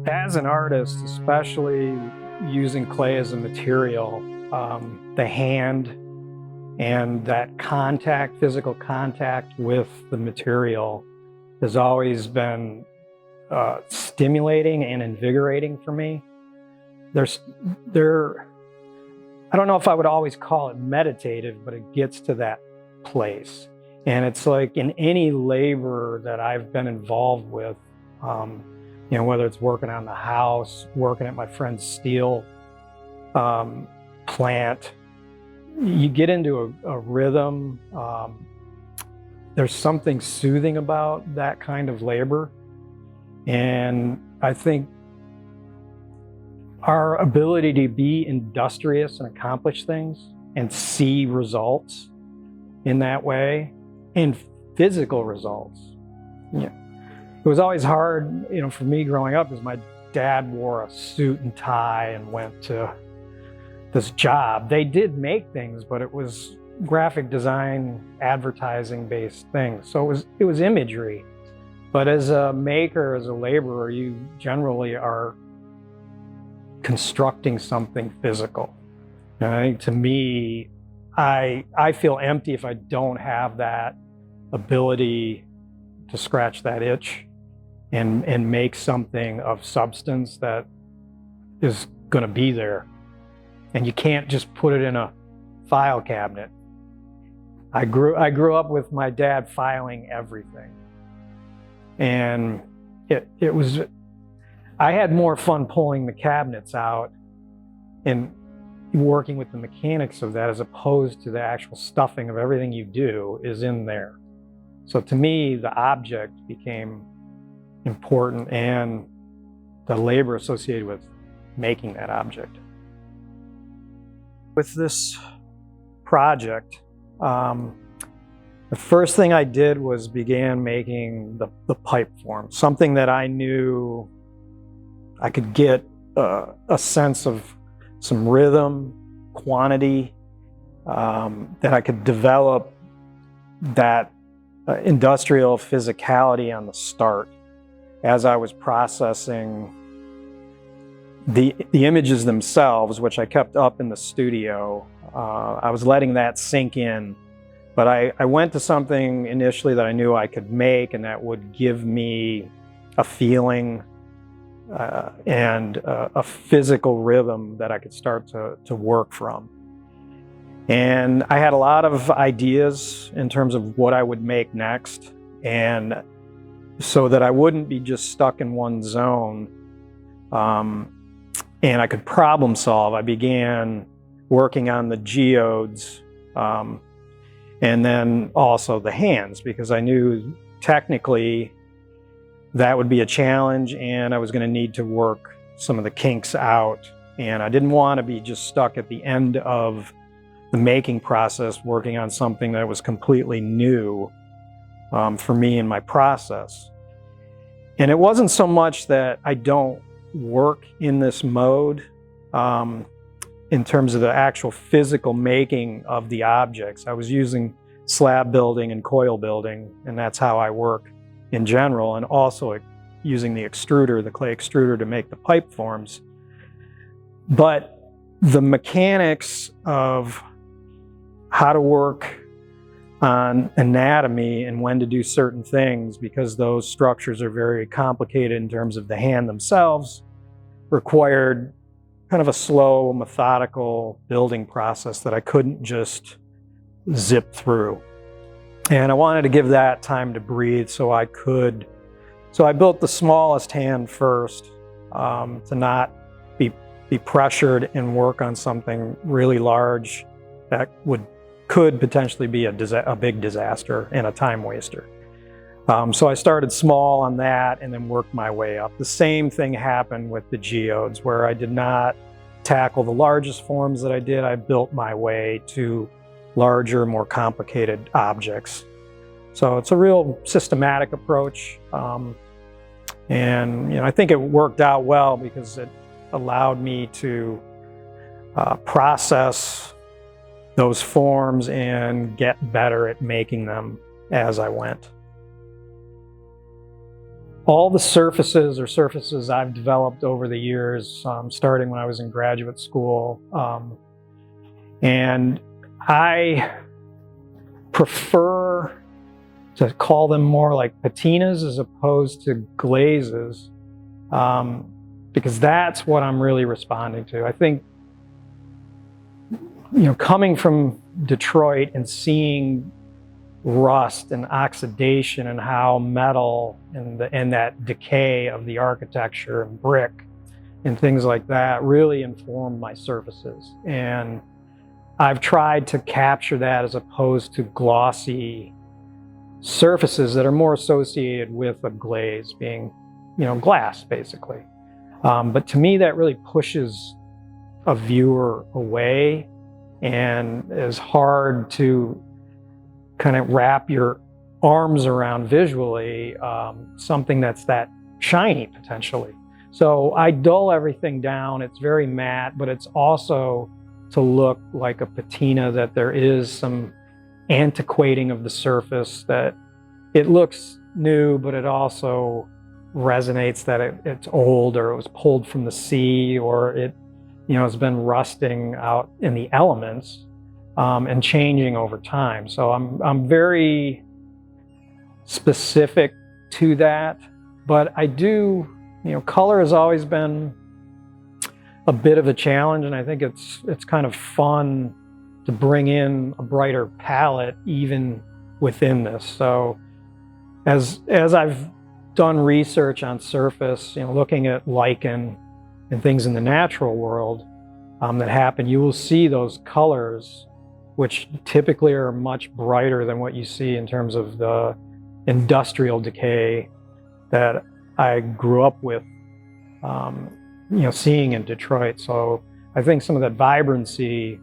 As an artist, especially using clay as a material, the hand and that contact, physical contact with the material has always been stimulating and invigorating for me. I don't know if I would always call it meditative, but it gets to that place. And it's like in any labor that I've been involved with, whether it's working on the house, working at my friend's steel plant, you get into a rhythm. There's something soothing about that kind of labor. And I think our ability to be industrious and accomplish things and see results in that way, and physical results. Yeah. It was always hard, for me growing up, because my dad wore a suit and tie and went to this job. They did make things, but it was graphic design, advertising-based things. So it was imagery. But as a maker, as a laborer, you generally are constructing something physical. And I think to me, I feel empty if I don't have that ability to scratch that itch and make something of substance that is going to be there. And you can't just put it in a file cabinet. I grew up with my dad filing everything. And I had more fun pulling the cabinets out and working with the mechanics of that, as opposed to the actual stuffing of everything you do is in there. So to me, the object became important, and the labor associated with making that object. With this project, the first thing I did was began making the pipe form, something that I knew I could get a sense of some rhythm, quantity, that I could develop that industrial physicality on the start as I was processing the images themselves, which I kept up in the studio. I was letting that sink in, but I went to something initially that I knew I could make and that would give me a feeling and a physical rhythm that I could start to work from. And I had a lot of ideas in terms of what I would make next, and so that I wouldn't be just stuck in one zone, and I could problem solve, I began working on the geodes, and then also the hands, because I knew technically that would be a challenge, and I was going to need to work some of the kinks out. And I didn't want to be just stuck at the end of the making process working on something that was completely new for me in my process. And it wasn't so much that I don't work in this mode in terms of the actual physical making of the objects. I was using slab building and coil building, and that's how I work in general, and also using the extruder, the clay extruder, to make the pipe forms. But the mechanics of how to work on anatomy and when to do certain things, because those structures are very complicated in terms of the hand themselves, required kind of a slow, methodical building process that I couldn't just zip through. And I wanted to give that time to breathe so I built the smallest hand first, to not be pressured and work on something really large that could potentially be a big disaster and a time waster. So I started small on that and then worked my way up. The same thing happened with the geodes, where I did not tackle the largest forms that I did. I built my way to larger, more complicated objects. So it's a real systematic approach. And I think it worked out well, because it allowed me to process those forms and get better at making them as I went. all the surfaces I've developed over the years, starting when I was in graduate school. And I prefer to call them more like patinas as opposed to glazes, because that's what I'm really responding to. I think, coming from Detroit and seeing rust and oxidation and how metal and that decay of the architecture and brick and things like that really informed my surfaces. And I've tried to capture that as opposed to glossy surfaces that are more associated with a glaze, being, glass, basically. But to me, that really pushes a viewer away and is hard to kind of wrap your arms around visually, something that's that shiny, potentially. So I dull everything down. It's very matte, but it's also to look like a patina, that there is some antiquating of the surface, that it looks new, but it also resonates that it's old, or it was pulled from the sea, or it has been rusting out in the elements and changing over time. So I'm very specific to that, but I do, color has always been a bit of a challenge, and I think it's kind of fun to bring in a brighter palette even within this. So as I've done research on surface, looking at lichen and things in the natural world that happen, you will see those colors, which typically are much brighter than what you see in terms of the industrial decay that I grew up with, seeing in Detroit. So I think some of that vibrancy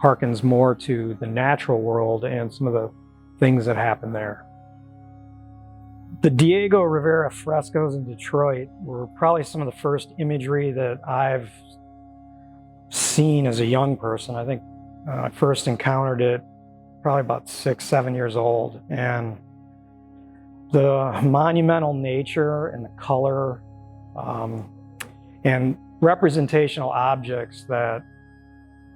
harkens more to the natural world and some of the things that happen there. The Diego Rivera frescoes in Detroit were probably some of the first imagery that I've seen as a young person. I think I first encountered it probably about 6, 7 years old, and the monumental nature and the color and representational objects that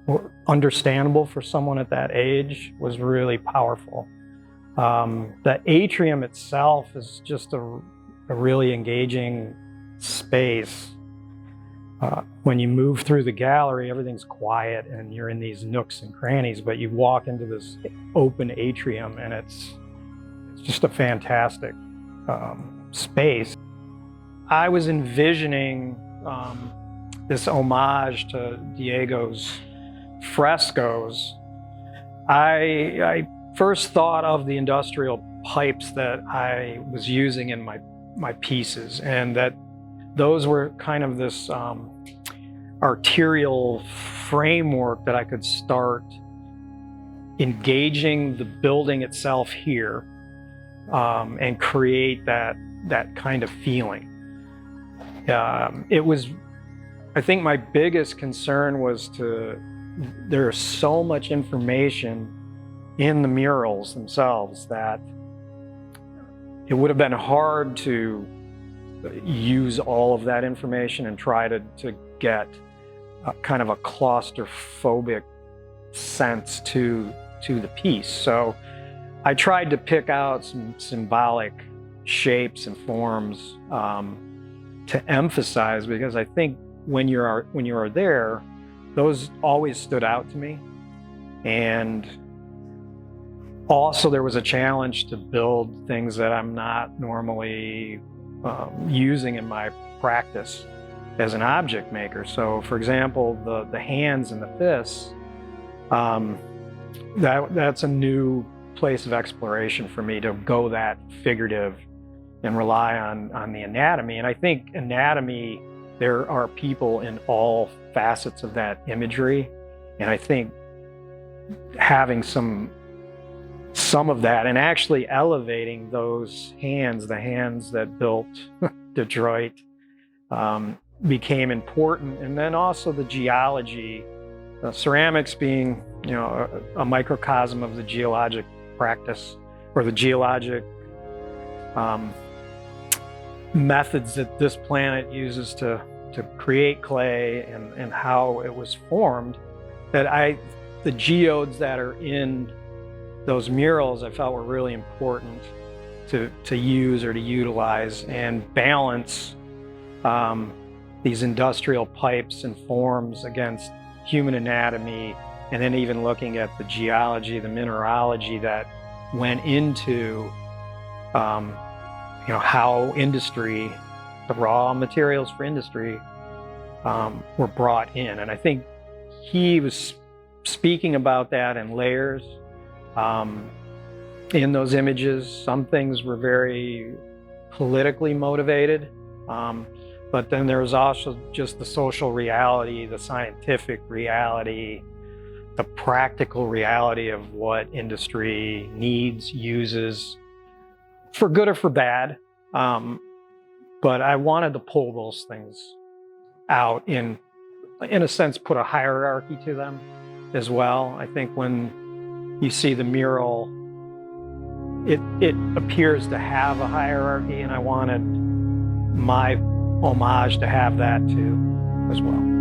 were understandable for someone at that age was really powerful. The atrium itself is just a really engaging space. When you move through the gallery, everything's quiet and you're in these nooks and crannies, but you walk into this open atrium and it's just a fantastic space. I was envisioning this homage to Diego's frescoes. I first thought of the industrial pipes that I was using in my pieces, and that those were kind of this arterial framework that I could start engaging the building itself here and create that kind of feeling. I think my biggest concern was there's so much information in the murals themselves that it would have been hard to use all of that information and try to get kind of a claustrophobic sense to the piece. So I tried to pick out some symbolic shapes and forms to emphasize, because I think when you are there, those always stood out to me. And also there was a challenge to build things that I'm not normally using in my practice as an object maker. So for example, the hands and the fists, that's a new place of exploration for me, to go that figurative and rely on the anatomy. And I think anatomy, there are people in all facets of that imagery. And I think having some of that and actually elevating those hands, the hands that built Detroit, became important. And then also the geology, ceramics being, a microcosm of the geologic practice, or the geologic methods that this planet uses to create clay and how it was formed, that the geodes that are in those murals I felt were really important to use or to utilize and balance these industrial pipes and forms against human anatomy, and then even looking at the geology, the mineralogy that went into how industry, the raw materials for industry, were brought in. And I think he was speaking about that in layers in those images. Some things were very politically motivated, but then there was also just the social reality, the scientific reality, the practical reality of what industry needs, uses, for good or for bad. But I wanted to pull those things out in a sense, put a hierarchy to them as well. I think when you see the mural, it appears to have a hierarchy, and I wanted my homage to have that too as well.